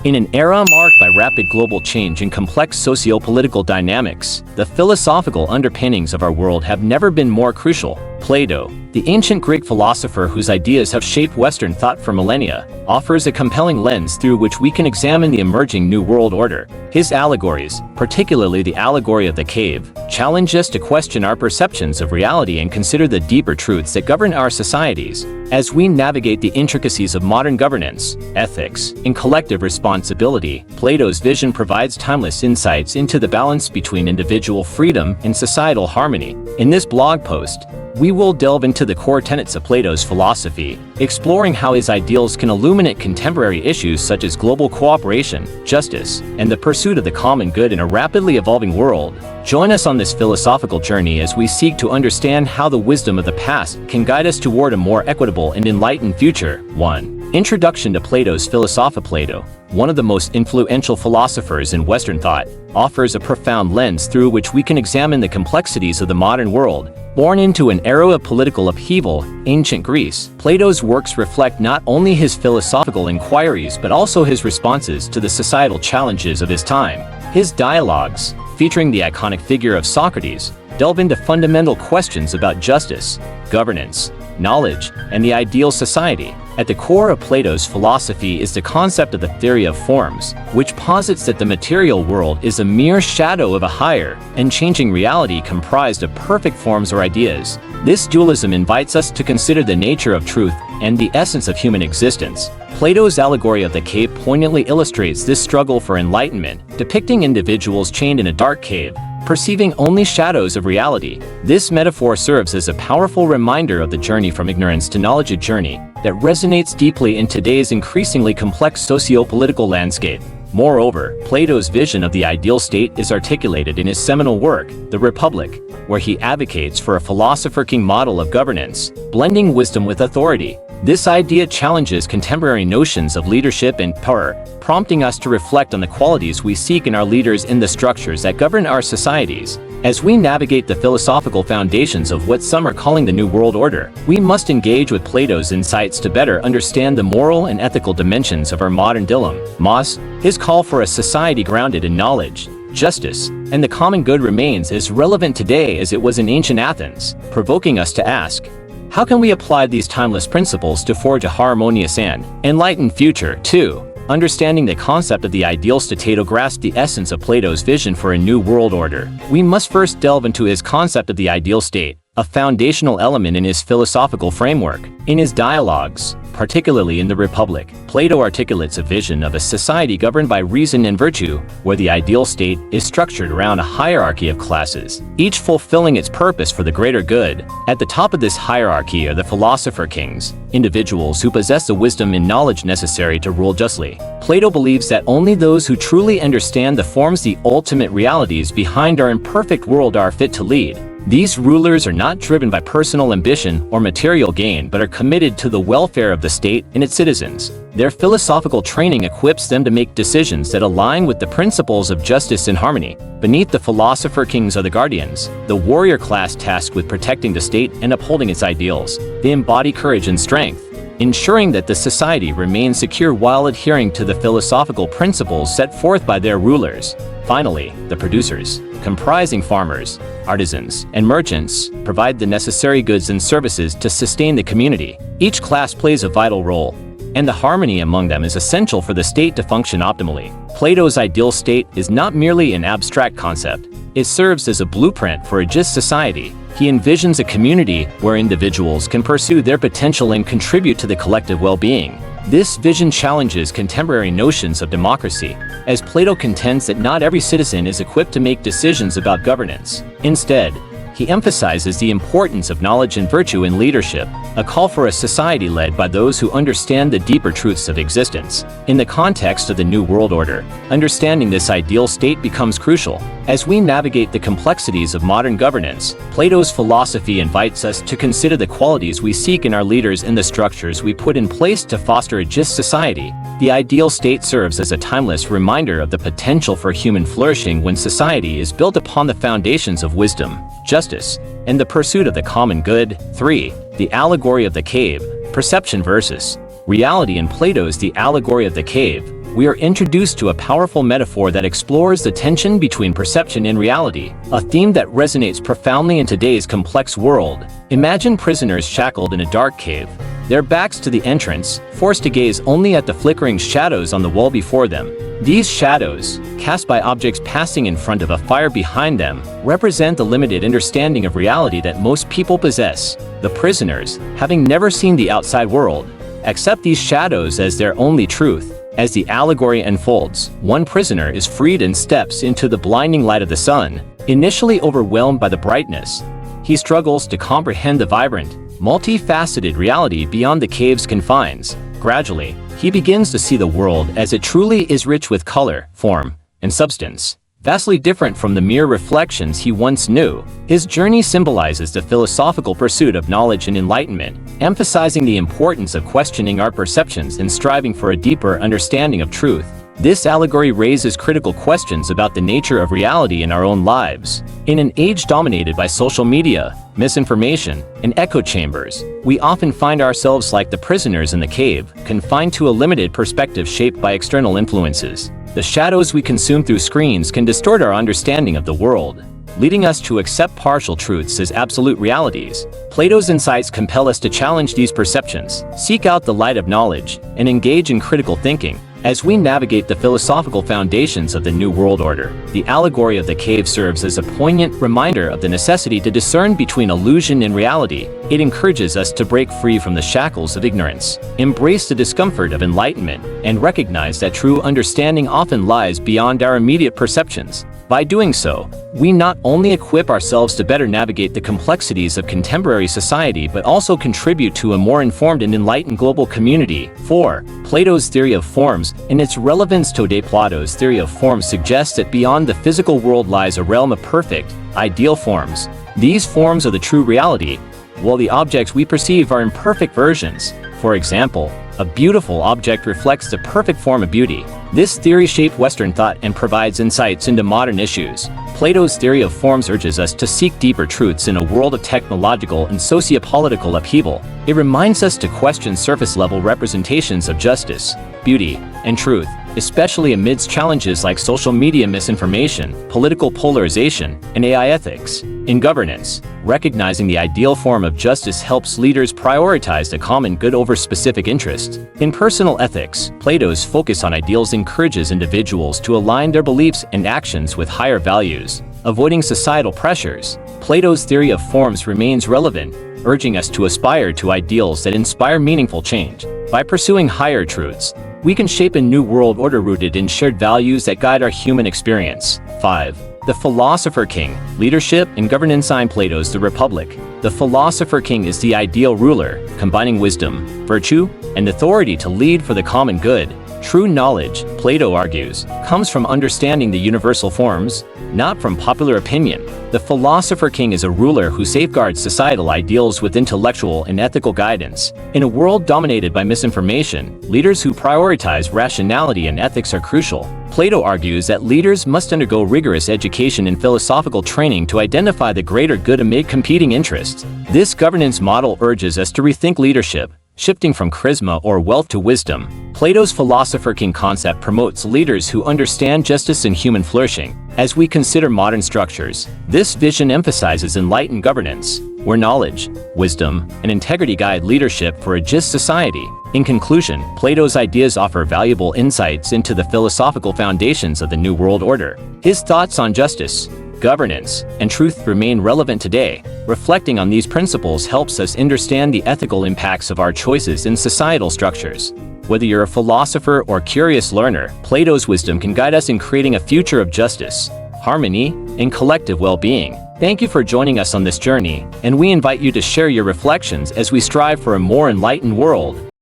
In an era marked by rapid global change and complex socio-political dynamics, the philosophical underpinnings of our world have never been more crucial. Plato, the ancient Greek philosopher whose ideas have shaped Western thought for millennia, offers a compelling lens through which we can examine the emerging New World Order. His allegories, particularly the allegory of the cave, challenge us to question our perceptions of reality and consider the deeper truths that govern our societies. As we navigate the intricacies of modern governance, ethics, and collective responsibility, Plato's vision provides timeless insights into the balance between individual freedom and societal harmony. In this blog post, we will delve into the core tenets of Plato's philosophy, exploring how his ideals can illuminate contemporary issues such as global cooperation, justice, and the pursuit of the common good in a rapidly evolving world. Join us on this philosophical journey as we seek to understand how the wisdom of the past can guide us toward a more equitable and enlightened future. 1. Introduction to Plato's philosophy. Plato, one of the most influential philosophers in Western thought, offers a profound lens through which we can examine the complexities of the modern world. Born into an era of political upheaval, ancient Greece, Plato's works reflect not only his philosophical inquiries but also his responses to the societal challenges of his time. His dialogues, featuring the iconic figure of Socrates, delve into fundamental questions about justice, governance, knowledge, and the ideal society. At the core of Plato's philosophy is the concept of the theory of forms, which posits that the material world is a mere shadow of a higher and changing reality comprised of perfect forms or ideas. This dualism invites us to consider the nature of truth and the essence of human existence. Plato's allegory of the cave poignantly illustrates this struggle for enlightenment, depicting individuals chained in a dark cave, perceiving only shadows of reality. This metaphor serves as a powerful reminder of the journey from ignorance to knowledge, a journey that resonates deeply in today's increasingly complex socio-political landscape. Moreover, Plato's vision of the ideal state is articulated in his seminal work, The Republic, where he advocates for a philosopher-king model of governance, blending wisdom with authority. This idea challenges contemporary notions of leadership and power, prompting us to reflect on the qualities we seek in our leaders and the structures that govern our societies. As we navigate the philosophical foundations of what some are calling the New World Order, we must engage with Plato's insights to better understand the moral and ethical dimensions of our modern dilemmas. His call for a society grounded in knowledge, justice, and the common good remains as relevant today as it was in ancient Athens, provoking us to ask, how can we apply these timeless principles to forge a harmonious and enlightened future? 2. Understanding the concept of the ideal state. To grasp the essence of Plato's vision for a new world order, we must first delve into his concept of the ideal state, a foundational element in his philosophical framework. In his dialogues, particularly in The Republic, Plato articulates a vision of a society governed by reason and virtue, where the ideal state is structured around a hierarchy of classes, each fulfilling its purpose for the greater good. At the top of this hierarchy are the philosopher kings, individuals who possess the wisdom and knowledge necessary to rule justly. Plato believes that only those who truly understand the ultimate realities behind our imperfect world are fit to lead. These rulers are not driven by personal ambition or material gain but are committed to the welfare of the state and its citizens. Their philosophical training equips them to make decisions that align with the principles of justice and harmony. Beneath the philosopher kings are the guardians, the warrior class tasked with protecting the state and upholding its ideals. They embody courage and strength, ensuring that the society remains secure while adhering to the philosophical principles set forth by their rulers. Finally, the producers, comprising farmers, artisans, and merchants, provide the necessary goods and services to sustain the community. Each class plays a vital role, and the harmony among them is essential for the state to function optimally. Plato's ideal state is not merely an abstract concept. It serves as a blueprint for a just society. He envisions a community where individuals can pursue their potential and contribute to the collective well-being. This vision challenges contemporary notions of democracy, as Plato contends that not every citizen is equipped to make decisions about governance. Instead, he emphasizes the importance of knowledge and virtue in leadership, a call for a society led by those who understand the deeper truths of existence. In the context of the New World Order, understanding this ideal state becomes crucial. As we navigate the complexities of modern governance, Plato's philosophy invites us to consider the qualities we seek in our leaders and the structures we put in place to foster a just society. The ideal state serves as a timeless reminder of the potential for human flourishing when society is built upon the foundations of wisdom, justice, and the pursuit of the common good. 3. The allegory of the cave, perception versus reality. In Plato's The Allegory of the Cave, we are introduced to a powerful metaphor that explores the tension between perception and reality, a theme that resonates profoundly in today's complex world. Imagine prisoners shackled in a dark cave, their backs to the entrance, forced to gaze only at the flickering shadows on the wall before them. These shadows, cast by objects passing in front of a fire behind them, represent the limited understanding of reality that most people possess. The prisoners, having never seen the outside world, accept these shadows as their only truth. As the allegory unfolds, one prisoner is freed and steps into the blinding light of the sun. Initially overwhelmed by the brightness, he struggles to comprehend the vibrant, multifaceted reality beyond the cave's confines. Gradually, he begins to see the world as it truly is, rich with color, form, and substance, vastly different from the mere reflections he once knew. His journey symbolizes the philosophical pursuit of knowledge and enlightenment, emphasizing the importance of questioning our perceptions and striving for a deeper understanding of truth. This allegory raises critical questions about the nature of reality in our own lives. In an age dominated by social media, misinformation, and echo chambers, we often find ourselves like the prisoners in the cave, confined to a limited perspective shaped by external influences. The shadows we consume through screens can distort our understanding of the world, leading us to accept partial truths as absolute realities. Plato's insights compel us to challenge these perceptions, seek out the light of knowledge, and engage in critical thinking. As we navigate the philosophical foundations of the New World Order, the allegory of the cave serves as a poignant reminder of the necessity to discern between illusion and reality. It encourages us to break free from the shackles of ignorance, embrace the discomfort of enlightenment, and recognize that true understanding often lies beyond our immediate perceptions. By doing so, we not only equip ourselves to better navigate the complexities of contemporary society but also contribute to a more informed and enlightened global community. 4. Plato's theory of forms. In its relevance today, Plato's theory of forms suggests that beyond the physical world lies a realm of perfect, ideal forms. These forms are the true reality, while the objects we perceive are imperfect versions. For example, a beautiful object reflects the perfect form of beauty. This theory shaped Western thought and provides insights into modern issues. Plato's theory of forms urges us to seek deeper truths in a world of technological and socio-political upheaval. It reminds us to question surface-level representations of justice, beauty, and truth, especially amidst challenges like social media misinformation, political polarization, and AI ethics. In governance, recognizing the ideal form of justice helps leaders prioritize the common good over specific interests. In personal ethics, Plato's focus on ideals encourages individuals to align their beliefs and actions with higher values. Avoiding societal pressures, Plato's theory of forms remains relevant, urging us to aspire to ideals that inspire meaningful change. By pursuing higher truths, we can shape a new world order rooted in shared values that guide our human experience. 5. The philosopher king. Leadership and governance. In Plato's The Republic, the philosopher king is the ideal ruler, combining wisdom, virtue, and authority to lead for the common good. True knowledge, Plato argues, comes from understanding the universal forms, not from popular opinion. The philosopher king is a ruler who safeguards societal ideals with intellectual and ethical guidance. In a world dominated by misinformation, leaders who prioritize rationality and ethics are crucial. Plato argues that leaders must undergo rigorous education and philosophical training to identify the greater good amid competing interests. This governance model urges us to rethink leadership, shifting from charisma or wealth to wisdom. Plato's philosopher king concept promotes leaders who understand justice and human flourishing. As we consider modern structures, this vision emphasizes enlightened governance, where knowledge, wisdom, and integrity guide leadership for a just society. In conclusion, Plato's ideas offer valuable insights into the philosophical foundations of the New World Order. His thoughts on justice, governance, and truth remain relevant today. Reflecting on these principles helps us understand the ethical impacts of our choices in societal structures. Whether you're a philosopher or curious learner, Plato's wisdom can guide us in creating a future of justice, harmony, and collective well-being. Thank you for joining us on this journey, and we invite you to share your reflections as we strive for a more enlightened world.